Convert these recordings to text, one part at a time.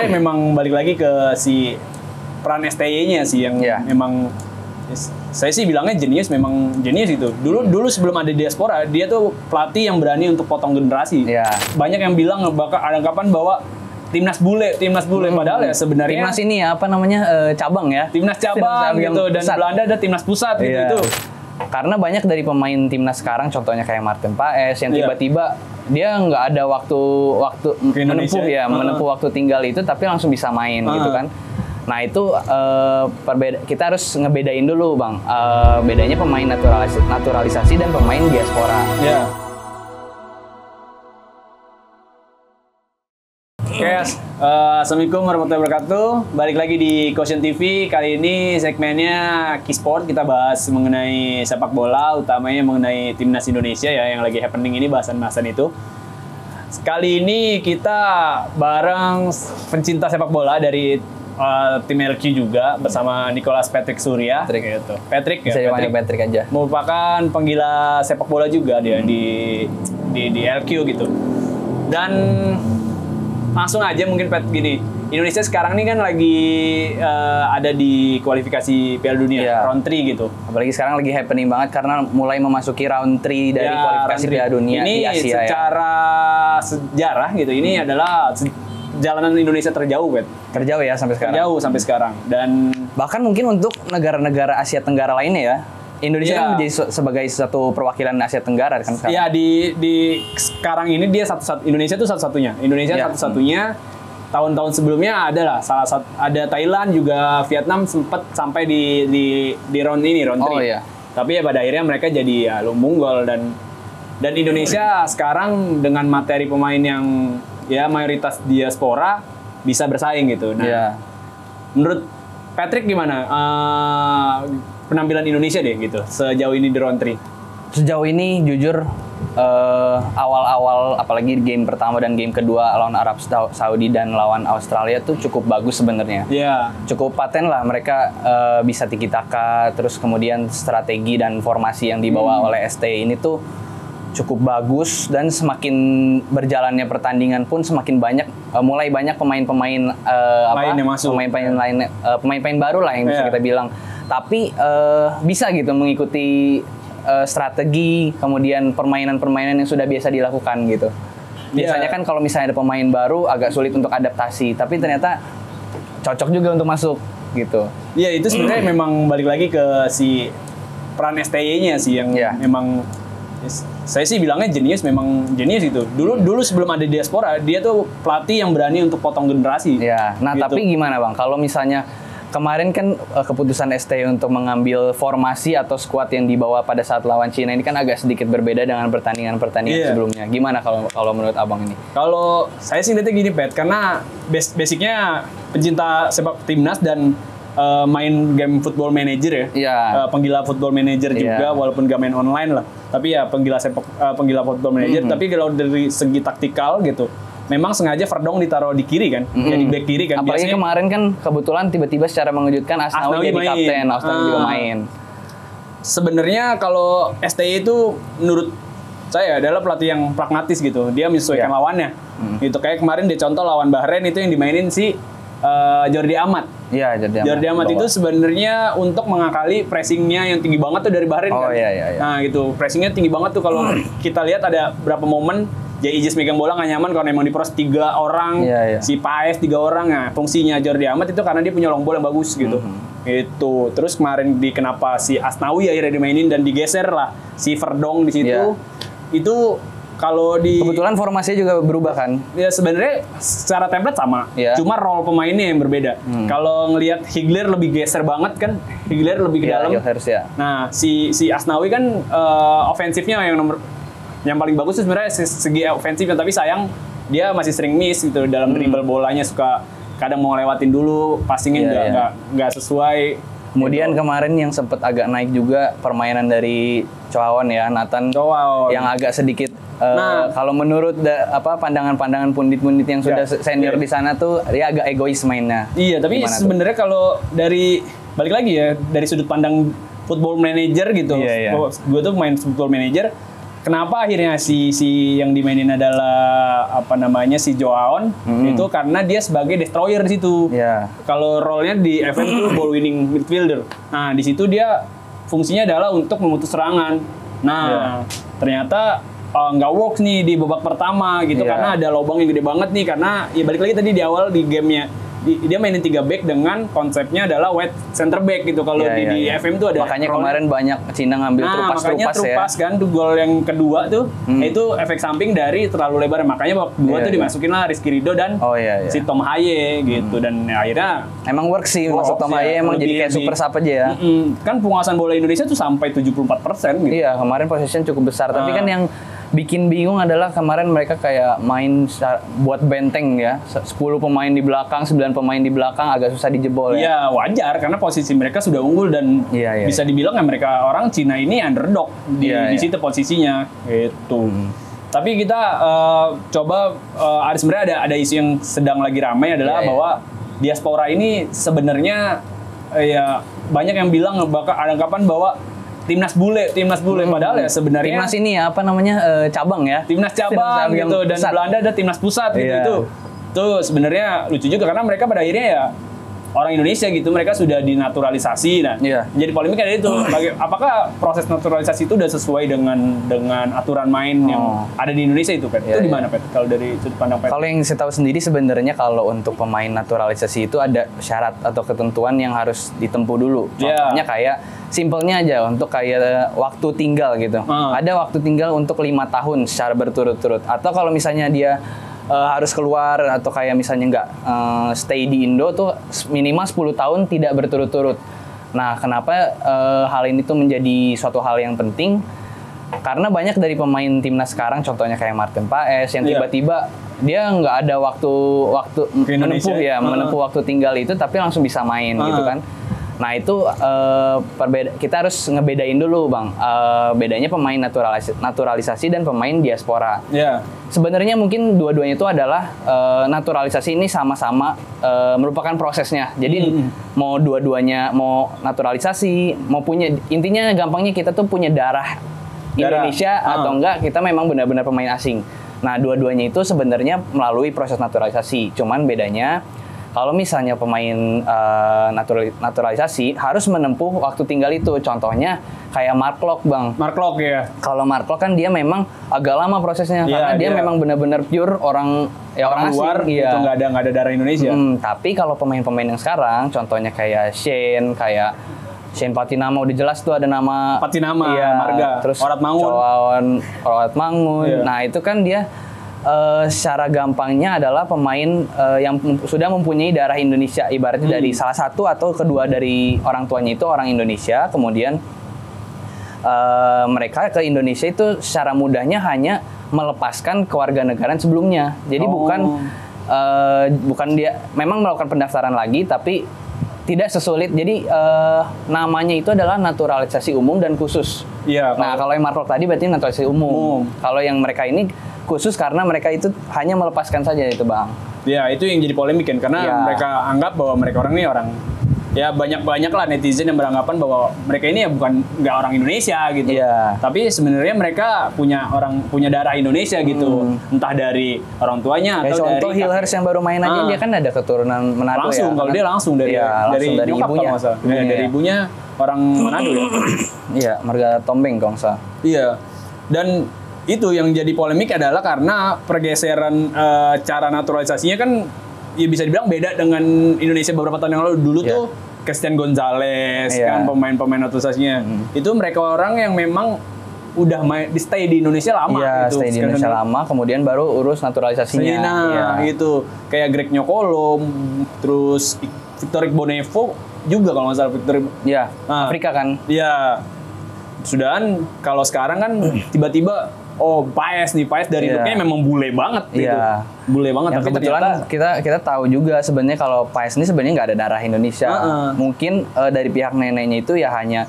sebenarnya memang balik lagi ke si peran STY-nya sih yang memang saya sih bilangnya jenius, memang jenius itu. Dulu sebelum ada diaspora, dia tuh pelatih yang berani untuk potong generasi. Banyak yang bilang bakal ada kapan bawa timnas bule, padahal ya sebenarnya timnas ini ya, apa namanya, cabang ya. Timnas cabang gitu, dan pusat. Belanda ada timnas pusat gitu itu. Karena banyak dari pemain timnas sekarang, contohnya kayak Martin Paes yang tiba-tiba dia nggak ada waktu menempuh waktu tinggal itu, tapi langsung bisa main gitu kan. Nah itu kita harus ngebedain dulu bang, bedanya pemain naturalisasi dan pemain diaspora. Assalamualaikum warahmatullahi wabarakatuh. Balik lagi di Quotient TV. Kali ini segmennya Kisport, kita bahas mengenai sepak bola, utamanya mengenai timnas Indonesia ya, yang lagi happening ini, bahasan-bahasan itu. Kali ini kita bareng pencinta sepak bola dari tim LQ juga, bersama Nicholas Patrick Surya. Patrick bisa dipanggil Patrick aja. Merupakan penggila sepak bola juga dia di LQ gitu. Dan langsung aja mungkin Pat, gini, Indonesia sekarang ini kan lagi ada di kualifikasi Piala Dunia, round 3 gitu. Apalagi sekarang lagi happening banget karena mulai memasuki round 3 dari kualifikasi Piala Dunia ini di Asia. Ini secara sejarah gitu, ini adalah jalanan Indonesia terjauh, Pat. Terjauh ya sampai sekarang. Terjauh sampai sekarang. Dan bahkan mungkin untuk negara-negara Asia Tenggara lainnya ya, Indonesia kan menjadi sebagai satu perwakilan Asia Tenggara kan sekarang. Iya, di sekarang ini dia Indonesia tuh satu-satunya. Satu-satunya. Tahun-tahun sebelumnya ada Thailand juga, Vietnam sempat sampai di round 3. Tapi ya pada akhirnya mereka jadi lumbung dan Indonesia sekarang dengan materi pemain yang ya mayoritas diaspora bisa bersaing gitu. Nah, menurut Patrick gimana penampilan Indonesia deh gitu sejauh ini di round 3? Sejauh ini jujur awal-awal apalagi game pertama dan game kedua lawan Arab Saudi dan lawan Australia tuh cukup bagus sebenarnya. Cukup paten lah mereka, bisa tiki-taka, terus kemudian strategi dan formasi yang dibawa oleh ST ini tuh cukup bagus, dan semakin berjalannya pertandingan pun semakin banyak mulai banyak pemain-pemain pemain-pemain baru lah yang bisa kita bilang. Tapi bisa gitu mengikuti strategi, kemudian permainan-permainan yang sudah biasa dilakukan gitu. Biasanya kan kalau misalnya ada pemain baru agak sulit untuk adaptasi, tapi ternyata cocok juga untuk masuk gitu. Iya, itu sebenarnya memang balik lagi ke si peran STY-nya sih yang memang saya sih bilangnya jenius, memang jenius itu. Dulu sebelum ada diaspora, dia tuh pelatih yang berani untuk potong generasi. Nah gitu. Tapi gimana bang, kalau misalnya kemarin kan keputusan STY untuk mengambil formasi atau skuad yang dibawa pada saat lawan Cina ini kan agak sedikit berbeda dengan pertandingan-pertandingan sebelumnya. Gimana kalau menurut abang ini? Kalau saya sih lihatnya gini, Pat, karena basicnya pencinta sepak timnas dan main game Football Manager ya, penggila Football Manager juga, walaupun gak main online lah, tapi ya penggila Football Manager. Tapi kalau dari segi taktikal gitu, memang sengaja Verdong ditaruh di kiri kan, jadi back kiri kan. Apalagi biasanya, kemarin kan kebetulan tiba-tiba secara mengejutkan Asnawi jadi kapten, Asnawi juga main. Sebenarnya kalau STY itu menurut saya adalah pelatih yang pragmatis gitu, dia menyesuaikan lawannya. Gitu, kayak kemarin dia contoh lawan Bahrain itu yang dimainin si Jordi Amat. Jordi Amat itu sebenarnya untuk mengakali pressingnya yang tinggi banget tuh dari Bahrain kan. Nah gitu, pressingnya tinggi banget tuh. Kalau kita lihat ada berapa momen Ijaz megang bola nggak nyaman karena emang diperos 3 orang, si Paes 3 orang. Nah, fungsinya Jordi Amat itu karena dia punya long ball yang bagus gitu. Gitu. Terus kemarin kenapa si Asnawi akhirnya dimainin dan digeser lah si Verdong di situ. Itu kalau kebetulan formasinya juga berubah kan? Ya sebenarnya secara template sama, cuma role pemainnya yang berbeda. Kalau ngelihat Higler lebih geser banget kan, Higler lebih ke dalam. Nah si Asnawi kan ofensifnya yang paling bagus itu sebenarnya segi ofensifnya, tapi sayang dia masih sering miss gitu dalam dribble bolanya, suka kadang mau lewatin dulu, passingnya nggak sesuai. Kemudian kemarin yang sempat agak naik juga permainan dari Chowon ya, Nathan yang agak sedikit kalau menurut pandangan-pandangan pundit-pundit yang sudah senior di sana tuh dia agak egois mainnya. Iya, tapi sebenarnya kalau dari balik lagi ya dari sudut pandang Football Manager gitu, gue tuh main Football Manager, kenapa akhirnya si yang dimainin adalah apa namanya si Joaon itu karena dia sebagai destroyer di situ. Kalau role-nya di FM itu ball winning midfielder. Nah, di situ dia fungsinya adalah untuk memutus serangan. Nah, ternyata nggak works nih di babak pertama gitu karena ada lubang yang gede banget nih karena ya balik lagi tadi di awal di gamenya dia mainin 3 back dengan konsepnya adalah wide center back gitu. Kalau di FM tuh ada makanya kemarin banyak Cina ngambil trupas kan tuh gol yang kedua tuh itu efek samping dari terlalu lebar, makanya babak kedua tuh dimasukin lah Rizky Ridho dan si Tom Haye gitu dan akhirnya emang work sih masuk Tom Haye emang jadi kayak super sub aja ya. Kan penguasaan bola Indonesia tuh sampai 74% gitu. Iya, kemarin possession cukup besar tapi kan yang bikin bingung adalah kemarin mereka kayak main buat benteng ya. 10 pemain di belakang, 9 pemain di belakang agak susah dijebol ya. Iya, wajar karena posisi mereka sudah unggul dan bisa dibilang ya mereka orang Cina ini underdog di situ posisinya gitu. Tapi kita coba sebenarnya ada isu yang sedang lagi ramai adalah bahwa diaspora ini sebenarnya ya banyak yang bilang bakal ada anggapan bahwa timnas bule padahal ya sebenarnya timnas ini ya apa namanya cabang ya, timnas cabang gitu dan pusat. Belanda ada timnas pusat gitu itu sebenarnya lucu juga karena mereka pada akhirnya ya orang Indonesia gitu, mereka sudah dinaturalisasi. Nah, jadi polemik ada itu. Apakah proses naturalisasi itu udah sesuai dengan aturan main yang ada di Indonesia itu, Pet? Itu di mana, Pet? Kalau dari sudut pandang Pet? Kalau yang saya tahu sendiri sebenarnya kalau untuk pemain naturalisasi itu ada syarat atau ketentuan yang harus ditempuh dulu. Contohnya kayak simpelnya aja untuk kayak waktu tinggal gitu. Ada waktu tinggal untuk 5 tahun secara berturut-turut. Atau kalau misalnya dia harus keluar atau kayak misalnya nggak stay di Indo tuh minimal 10 tahun tidak berturut-turut. Nah, kenapa hal ini tuh menjadi suatu hal yang penting? Karena banyak dari pemain timnas sekarang, contohnya kayak Martin Paes yang tiba-tiba dia nggak ada waktu menempuh waktu tinggal itu, tapi langsung bisa main gitu kan. Nah itu kita harus ngebedain dulu Bang, bedanya pemain naturalisasi dan pemain diaspora. Sebenarnya mungkin dua-duanya itu adalah naturalisasi ini sama-sama merupakan prosesnya. Jadi mau dua-duanya mau naturalisasi, mau punya, intinya gampangnya kita tuh punya darah Indonesia atau enggak kita memang benar-benar pemain asing. Nah dua-duanya itu sebenarnya melalui proses naturalisasi. Cuman bedanya kalau misalnya pemain naturalisasi harus menempuh waktu tinggal itu. Contohnya kayak Mark Locke, Bang. Mark Locke ya. Kalau Mark Locke kan dia memang agak lama prosesnya karena dia memang benar-benar pure orang luar asing, itu nggak ada darah Indonesia. Tapi kalau pemain-pemain yang sekarang, contohnya kayak Shane Patinama udah jelas tuh ada nama Patinama, Marga, terus Orat Mangun. Nah itu kan dia secara gampangnya adalah pemain yang sudah mempunyai darah Indonesia, ibaratnya dari salah satu atau kedua dari orang tuanya itu orang Indonesia, kemudian mereka ke Indonesia itu secara mudahnya hanya melepaskan kewarganegaraan sebelumnya. Jadi bukan dia memang melakukan pendaftaran lagi, tapi tidak sesulit. Jadi namanya itu adalah naturalisasi umum dan khusus. Nah kalau yang Mark Locke tadi berarti naturalisasi umum. Kalau yang mereka ini khusus karena mereka itu hanya melepaskan saja itu Bang. Ya itu yang jadi polemik kan karena mereka anggap bahwa mereka orang ini orang ya banyak lah netizen yang beranggapan bahwa mereka ini ya bukan nggak orang Indonesia gitu. Tapi sebenarnya mereka punya darah Indonesia gitu. Entah dari orang tuanya atau dari contoh Hilhers yang baru main aja dia kan ada keturunan Manado langsung, kalau dia langsung dari ibunya. Dari ibunya orang Manado ya. Iya, Marga Tombeng kalau nggak salah. Iya. Dan itu yang jadi polemik adalah karena pergeseran cara naturalisasinya kan ya bisa dibilang beda dengan Indonesia beberapa tahun yang lalu. Dulu tuh Christian Gonzalez kan pemain-pemain naturalisasinya. Itu mereka orang yang memang udah stay di Indonesia lama gitu. Stay di Indonesia lama, kemudian baru urus naturalisasinya. Gitu. Kayak Greg Nyokolom, terus Victor Igbonevo juga kalau nggak salah Afrika kan. Iya. Sudahan kalau sekarang kan tiba-tiba Paes dari looknya memang bule banget gitu. Bule banget. Tapi kebetulan kita tahu juga sebenarnya kalau Paes ini sebenarnya nggak ada darah Indonesia. Mungkin dari pihak neneknya itu ya hanya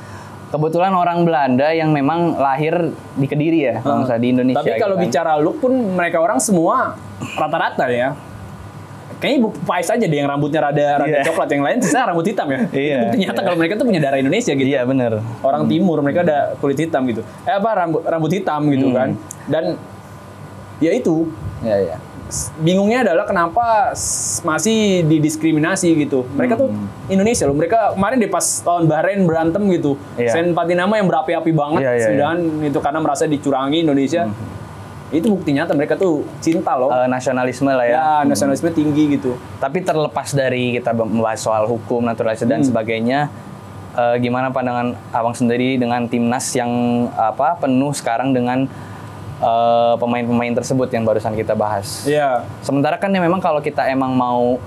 kebetulan orang Belanda yang memang lahir di Kediri ya, kalau misalnya di Indonesia. Tapi kalau bicara look pun mereka orang semua rata-rata ya. kayaknya Pais aja deh yang rambutnya rada coklat, yang lain sisa rambut hitam ya. Itu bukti nyata kalau mereka tuh punya darah Indonesia gitu. Iya benar. Orang timur mereka ada kulit hitam gitu. Rambut hitam gitu kan. Dan ya itu. Iya. Bingungnya adalah kenapa masih didiskriminasi gitu. Mereka tuh Indonesia loh. Mereka kemarin deh pas lawan Bahrain berantem gitu. Sen Patinama yang berapi-api banget sedangkan itu karena merasa dicurangi Indonesia. Itu bukti nyata mereka tuh cinta loh. Nasionalisme lah ya. Ya, nasionalisme tinggi gitu. Tapi terlepas dari kita membahas soal hukum, naturalisasi dan sebagainya, gimana pandangan Abang sendiri dengan timnas yang penuh sekarang dengan pemain-pemain tersebut yang barusan kita bahas? Iya. Sementara kan ya memang kalau kita emang mau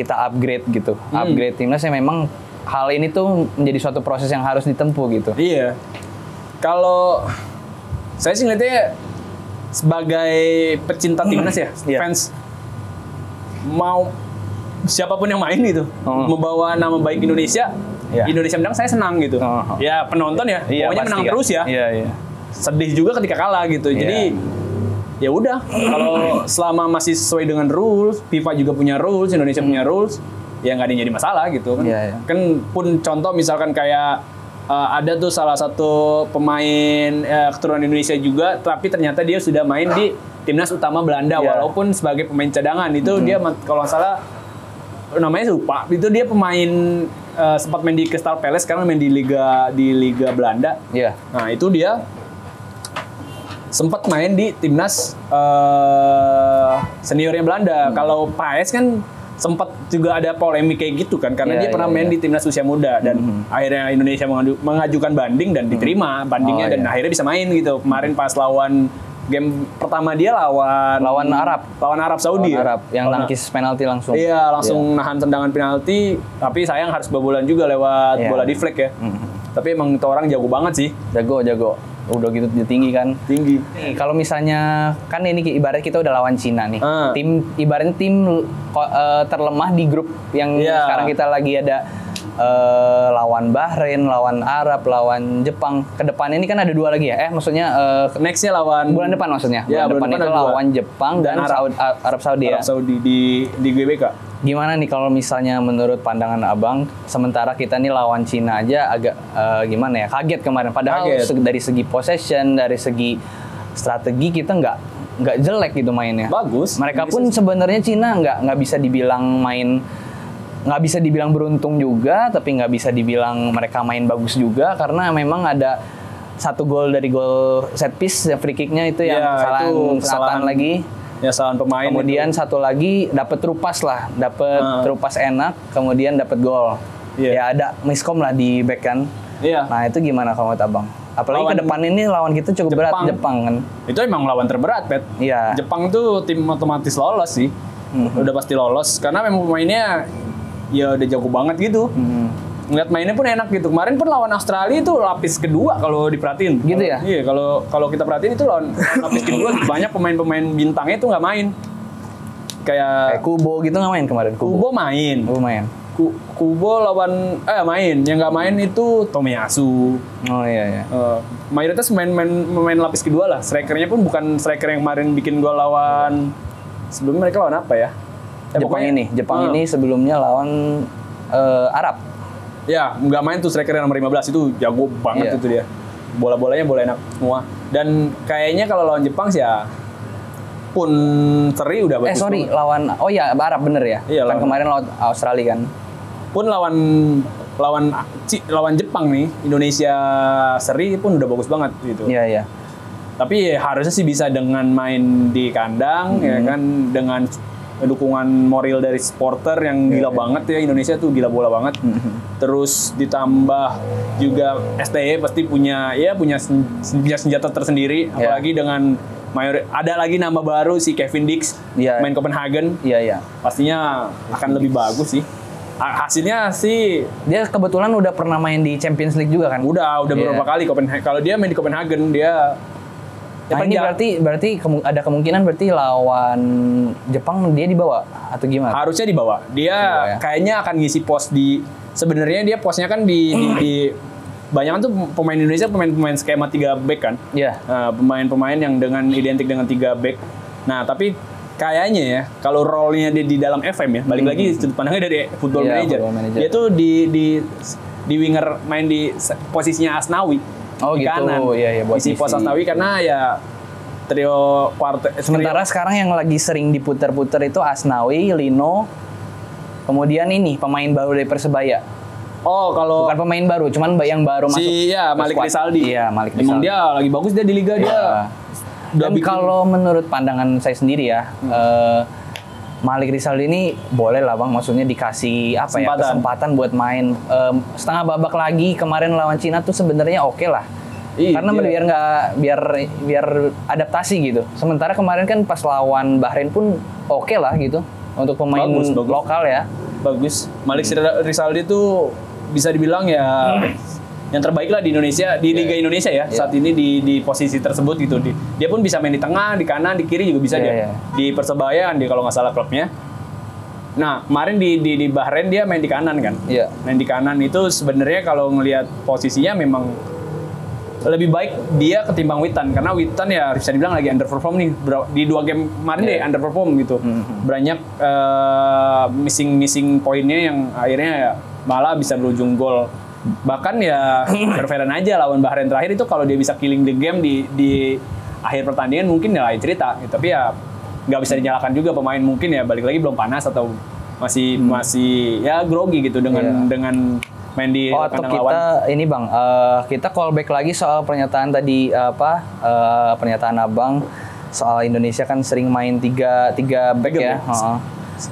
kita upgrade gitu, upgrade timnas ya memang hal ini tuh menjadi suatu proses yang harus ditempuh gitu. Iya. Kalau saya sih ngeliatnya sebagai pecinta timnas ya, fans mau siapapun yang main gitu, membawa nama baik Indonesia, Indonesia menang saya senang gitu. Ya penonton ya, pokoknya menang terus ya. Sedih juga ketika kalah gitu. Jadi ya udah, kalau selama masih sesuai dengan rules, FIFA juga punya rules, Indonesia punya rules, ya nggak ada yang jadi masalah gitu kan. Kan pun contoh misalkan kayak ada tuh salah satu pemain keturunan Indonesia juga, tapi ternyata dia sudah main di timnas utama Belanda walaupun sebagai pemain cadangan. Itu dia kalau nggak salah namanya lupa. Itu dia pemain sempat main di Crystal Palace, sekarang main di Liga Belanda. Nah itu dia sempat main di timnas seniornya Belanda. Kalau Paes kan sempat juga ada polemik kayak gitu kan, karena dia pernah main di timnas usia muda dan akhirnya Indonesia mengajukan banding dan diterima bandingnya dan akhirnya bisa main gitu. Kemarin pas lawan game pertama dia lawan Arab Saudi yang nangkis penalti langsung. Iya, langsung nahan tendangan penalti, tapi sayang harus kebobolan juga lewat bola deflect ya. Tapi emang itu orang jago banget sih. Jago. Udah gitu tinggi kan? Tinggi. Kalau misalnya kan ini ibarat kita udah lawan Cina nih. Ibaratnya tim terlemah di grup yang sekarang kita lagi ada lawan Bahrain, lawan Arab, lawan Jepang. Kedepan ini kan ada 2 lagi ya? Maksudnya nextnya lawan bulan depan maksudnya. Ya, bulan depan itu lawan Jepang dan Arab Saudi ya. Arab Saudi di GBK. Gimana nih kalau misalnya menurut pandangan Abang, sementara kita nih lawan Cina aja agak gimana ya, kaget kemarin. Padahal dari segi possession, dari segi strategi kita nggak jelek gitu mainnya. Bagus. Mereka pun sebenarnya Cina nggak bisa dibilang nggak bisa dibilang beruntung juga, tapi nggak bisa dibilang mereka main bagus juga karena memang ada 1 gol dari gol set piece, free kicknya itu yang kesalahan lagi. Ya, kesalahan pemain. Kemudian itu. Satu lagi dapat terupas enak, kemudian dapat gol. Ya ada miskom lah di back kan. Nah itu gimana kalau menurut Abang? Apalagi ke depan ini lawan kita cukup berat, Jepang kan. Itu emang lawan terberat, Pet. Jepang tuh tim otomatis lolos sih. Udah pasti lolos karena memang pemainnya ya udah jago banget gitu. Ngeliat mainnya pun enak gitu. Kemarin pun lawan Australia itu lapis kedua kalau diperhatiin. Gitu ya? Iya, kalau kita perhatiin itu lawan lapis kedua banyak pemain-pemain bintangnya itu nggak main. Kayak Kubo gitu nggak main kemarin? Kubo main. Kubo lawan main. Yang nggak main itu Tomiyasu. Oh iya. Mayoritas main lapis kedua lah. Strikernya pun bukan striker yang kemarin bikin gol lawan. Sebelumnya mereka lawan apa ya? Jepang ini sebelumnya lawan Arab. Ya, nggak main tuh striker yang nomor 15 itu jago banget itu dia. Bola-bolanya bola enak semua. Dan kayaknya kalau lawan Jepang sih ya pun seri udah bagus. Lawan Arab bener ya? Iya, kan kemarin lawan Australia kan. Pun lawan Jepang nih, Indonesia seri pun udah bagus banget gitu. Iya. Tapi harusnya sih bisa dengan main di kandang ya kan, dengan dukungan moral dari supporter yang gila banget ya. Indonesia tuh gila bola banget. Terus ditambah juga STY pasti punya senjata tersendiri, apalagi dengan ada lagi nama baru si Kevin Dix main Copenhagen. Pastinya akan lebih bagus sih. Hasilnya sih dia kebetulan udah pernah main di Champions League juga kan? Udah beberapa kali kalau dia main di Copenhagen dia. Ini berarti ada kemungkinan berarti lawan Jepang dia dibawa atau gimana? Harusnya dibawa. Dia kayaknya akan ngisi pos sebenarnya dia posnya kan di banyak tuh pemain Indonesia pemain skema 3 back kan. Pemain-pemain yang dengan identik dengan 3 back. Nah, tapi kayaknya ya kalau role-nya dia di dalam FM ya, balik lagi sudut pandangnya dari Football Manager. Dia tuh di winger main di posisinya Asnawi. Oh di gitu. Kanan. Iya, buat isi pos Asnawi karena ya trio quartet. Sementara sekarang yang lagi sering diputer-puter itu Asnawi, Lino, kemudian ini pemain baru dari Persebaya. Oh, kalau bukan pemain baru, cuman yang baru masuk. Iya, Malik Rizaldi. Iya, Malik Rizaldi. Emang dia lagi bagus dia di liga dia. Dan kalau menurut pandangan saya sendiri ya, Malik Rizaldi ini boleh lah Bang, maksudnya dikasih kesempatan buat main setengah babak lagi kemarin lawan Cina tuh sebenarnya oke lah. Karena biar adaptasi gitu. Sementara kemarin kan pas lawan Bahrain pun oke lah gitu untuk pemain bagus. Lokal ya. Bagus. Malik Rizaldi tuh bisa dibilang ya yang terbaik lah di Indonesia, di Liga Indonesia ya saat ini di posisi tersebut gitu. Dia pun bisa main di tengah, di kanan, di kiri juga bisa dia. Di Persebaya dia kalau nggak salah klubnya. Nah kemarin di Bahrain dia main di kanan kan. Main di kanan itu sebenarnya kalau ngelihat posisinya memang lebih baik dia ketimbang Witan, karena Witan ya bisa dibilang lagi underperform nih di 2 game kemarin deh underperform gitu. Banyak missing poinnya yang akhirnya ya malah bisa berujung gol. Bahkan ya fair-fairan aja lawan Bahrain terakhir itu kalau dia bisa killing the game di akhir pertandingan mungkin ya lain cerita. Tapi ya nggak bisa dinyalakan juga pemain, mungkin ya balik lagi belum panas atau masih ya grogi gitu dengan main di kandang lawan. Ini Bang, kita callback lagi soal pernyataan tadi pernyataan Abang soal Indonesia kan sering main tiga back ya.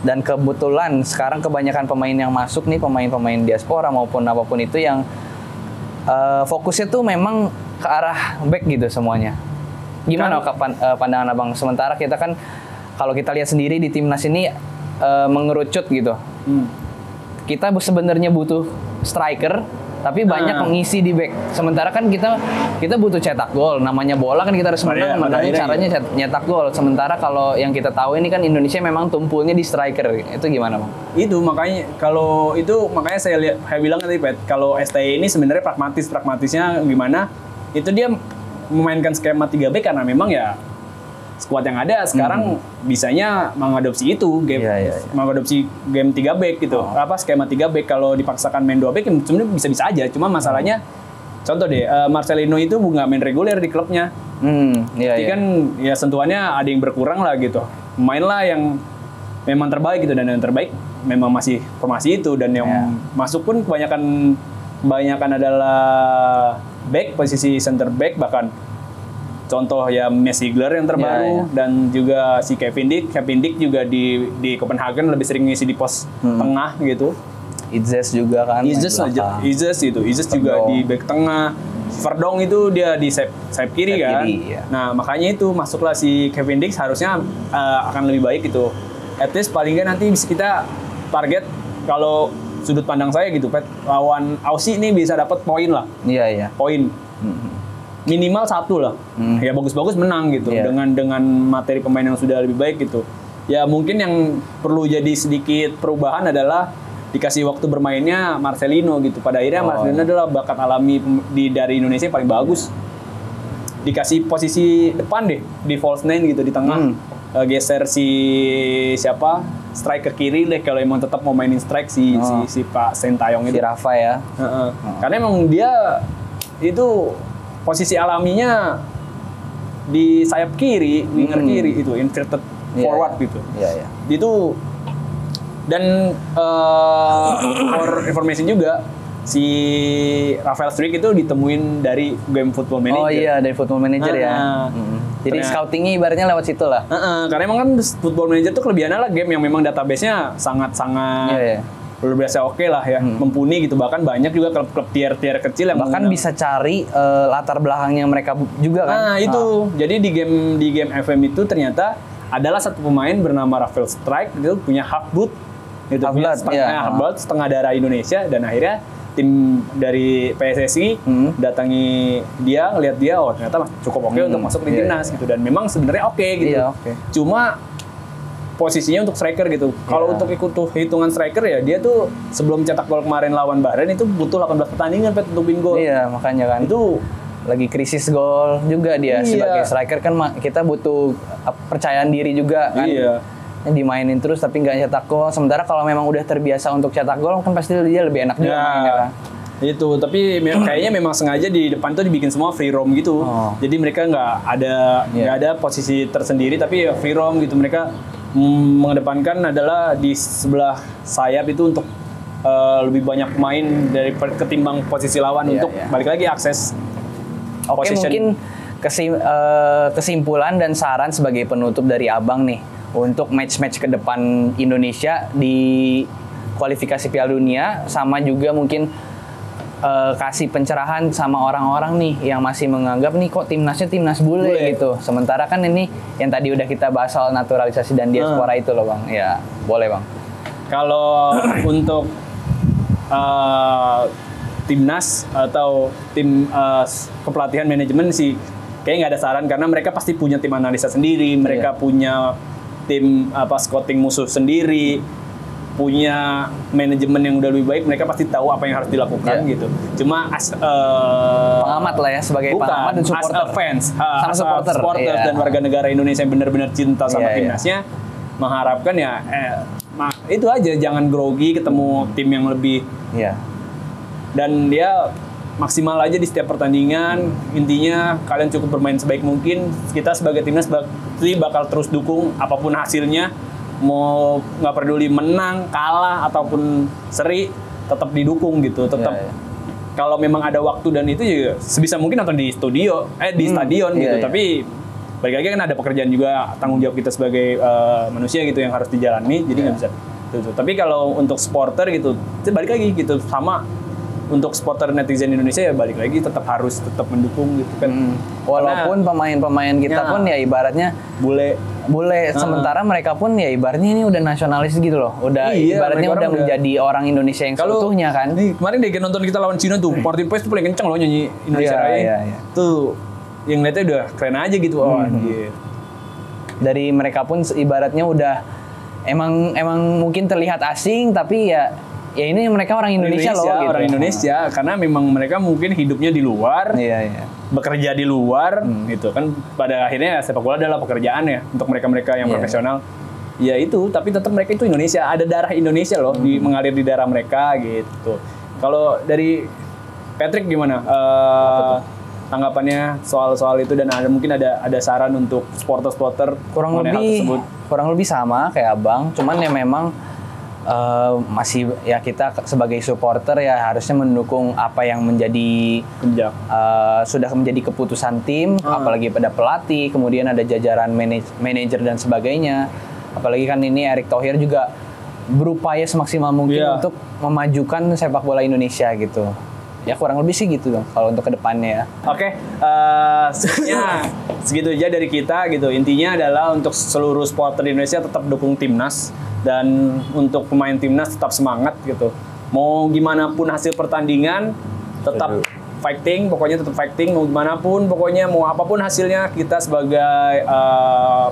Dan kebetulan sekarang kebanyakan pemain yang masuk nih pemain-pemain diaspora maupun apapun itu yang fokusnya tuh memang ke arah back gitu semuanya. Gimana pandangan Abang? Sementara kita kan kalau kita lihat sendiri di timnas ini mengerucut gitu. Kita sebenarnya butuh striker tapi banyak mengisi di back. Sementara kan kita butuh cetak gol. Namanya bola kan kita harus menangnya caranya nyetak gol. Sementara kalau yang kita tahu ini kan Indonesia memang tumpulnya di striker. Itu gimana Bang? Itu makanya saya bilang tadi Pet, kalau STI ini sebenarnya pragmatisnya gimana? Itu dia memainkan skema 3 back karena memang ya skuad yang ada sekarang bisanya mengadopsi itu mengadopsi game 3 back gitu. Skema 3 back kalau dipaksakan main 2 back sebenarnya bisa-bisa aja. Cuma masalahnya contoh deh Marcelino itu nggak main reguler di klubnya. Jadi kan ya sentuhannya ada yang berkurang lah gitu. Main lah yang memang terbaik gitu, dan yang terbaik memang masih formasi itu, dan yang masuk pun kebanyakan adalah back, posisi center back, bahkan contoh ya Messi Ziegler yang terbaru dan juga si Kevin Dick juga di Copenhagen lebih sering ngisi di pos tengah gitu. Izzes juga kan. Izzes juga di back tengah. Verdong itu dia di sayap kiri kan. Nah, makanya itu masuklah si Kevin Dick harusnya akan lebih baik gitu. At least paling nggak nanti bisa kita target, kalau sudut pandang saya gitu, Pet, lawan Aussie ini bisa dapat poin lah. Poin. Minimal 1 lah. Ya bagus-bagus menang gitu dengan materi pemain yang sudah lebih baik gitu. Ya mungkin yang perlu jadi sedikit perubahan adalah dikasih waktu bermainnya Marcelino gitu. Pada akhirnya Marcelino adalah bakat alami dari Indonesia yang paling bagus. Dikasih posisi depan deh di false nine gitu di tengah. Geser striker kiri deh kalau emang tetap mau mainin strike si Pak Sintayong itu. Si Rafa ya. Karena emang dia itu posisi alaminya di sayap kiri, winger kiri itu inverted forward gitu. Itu dan for information juga si Rafael Struijk itu ditemuin dari game Football Manager. Dari Football Manager ya. Jadi scoutingnya ibaratnya lewat situ lah. Karena emang kan Football Manager tuh kelebihannya lah game yang memang database-nya sangat-sangat luar biasa oke lah ya, mumpuni gitu. Bahkan banyak juga klub-klub tier kecil yang bahkan bisa cari latar belakangnya mereka juga kan. Nah itu, jadi di game FM itu ternyata adalah satu pemain bernama Rafael Struijk, itu punya half blood, gitu, punya setengah darah Indonesia, dan akhirnya tim dari PSSI datangi dia, ngeliat dia, ternyata cukup oke untuk masuk di timnas gitu, dan memang sebenarnya oke gitu. Cuma posisinya untuk striker gitu. Kalau untuk ikut hitungan striker ya dia tuh sebelum cetak gol kemarin lawan Bahrain itu butuh 18 pertandingan untuk win gol. Makanya kan. Itu lagi krisis gol juga dia sebagai striker kan kita butuh percayaan diri juga kan. Dimainin terus tapi nggak cetak gol. Sementara kalau memang udah terbiasa untuk cetak gol kan pasti dia lebih enak juga mainnya kan. Itu, tapi kayaknya memang sengaja di depan tuh dibikin semua free roam gitu. Jadi mereka nggak ada posisi tersendiri tapi free roam gitu. Mereka mengedepankan adalah di sebelah sayap itu untuk lebih banyak pemain dari ketimbang posisi lawan untuk balik lagi akses position. Mungkin kesimpulan dan saran sebagai penutup dari Abang nih untuk match-match ke depan Indonesia di kualifikasi Piala Dunia, sama juga mungkin kasih pencerahan sama orang-orang nih yang masih menganggap nih kok timnasnya timnas bule gitu. Sementara kan ini yang tadi udah kita bahas soal naturalisasi dan diaspora itu loh Bang. Ya, boleh Bang. Kalau untuk timnas atau tim kepelatihan manajemen sih kayaknya nggak ada saran karena mereka pasti punya tim analisa sendiri, mereka punya tim scouting musuh sendiri, punya manajemen yang udah lebih baik, mereka pasti tahu apa yang harus dilakukan gitu. Cuma pengamat lah ya, sebagai pengamat dan supporter, as a fans, sama supporter dan warga negara Indonesia yang benar-benar cinta sama timnasnya, mengharapkan ya itu aja, jangan grogi ketemu tim yang lebih dan dia maksimal aja di setiap pertandingan. Intinya kalian cukup bermain sebaik mungkin. Kita sebagai timnas bakal terus dukung apapun hasilnya, mau nggak peduli menang, kalah ataupun seri, tetap didukung gitu. Tetap kalau memang ada waktu dan itu juga sebisa mungkin nonton di stadion gitu. Tapi balik lagi kan ada pekerjaan juga, tanggung jawab kita sebagai manusia gitu yang harus dijalani. Jadi nggak bisa. Tapi kalau untuk supporter gitu, balik lagi gitu sama. Untuk supporter netizen Indonesia ya balik lagi tetap mendukung gitu kan. Walaupun pemain-pemain kita pun ya ibaratnya bule sementara mereka pun ya ibaratnya ini udah nasionalis gitu loh. Udah ibaratnya udah menjadi orang Indonesia yang seutuhnya kan. Kemarin deh nonton kita lawan Cina tuh, Martin Paes tuh paling kenceng loh nyanyi Indonesia Raya. Tuh yang lihatnya udah keren aja gitu. Dari mereka pun ibaratnya udah emang mungkin terlihat asing tapi ya ini mereka orang Indonesia loh gitu. Orang Indonesia karena memang mereka mungkin hidupnya di luar, bekerja di luar gitu kan. Pada akhirnya sepak bola adalah pekerjaan ya untuk mereka yang profesional. Ya itu, tapi tetap mereka itu Indonesia, ada darah Indonesia loh mengalir di darah mereka gitu. Kalau dari Patrick gimana tanggapannya soal itu, dan mungkin ada saran untuk supporter kurang lebih sama kayak Abang, cuman ya memang masih ya kita sebagai supporter ya harusnya mendukung apa yang menjadi sudah menjadi keputusan tim, apalagi pada pelatih, kemudian ada jajaran manajer dan sebagainya. Apalagi kan ini Erick Thohir juga berupaya semaksimal mungkin untuk memajukan sepak bola Indonesia gitu. Ya kurang lebih sih gitu dong kalau untuk kedepannya ya. Oke, segitu aja dari kita gitu. Intinya adalah untuk seluruh supporter di Indonesia tetap dukung timnas, dan untuk pemain timnas tetap semangat gitu. Mau gimana pun hasil pertandingan tetap fighting, pokoknya tetap fighting. Mau gimana pun, pokoknya mau apapun hasilnya, kita sebagai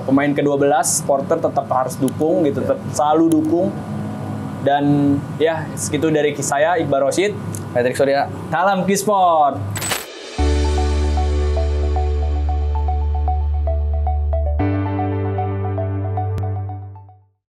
pemain ke-12 supporter tetap harus dukung gitu, tetap selalu dukung. Dan ya segitu dari saya, Iqbal Rosyid, Patrick Surya. Salam Kisport.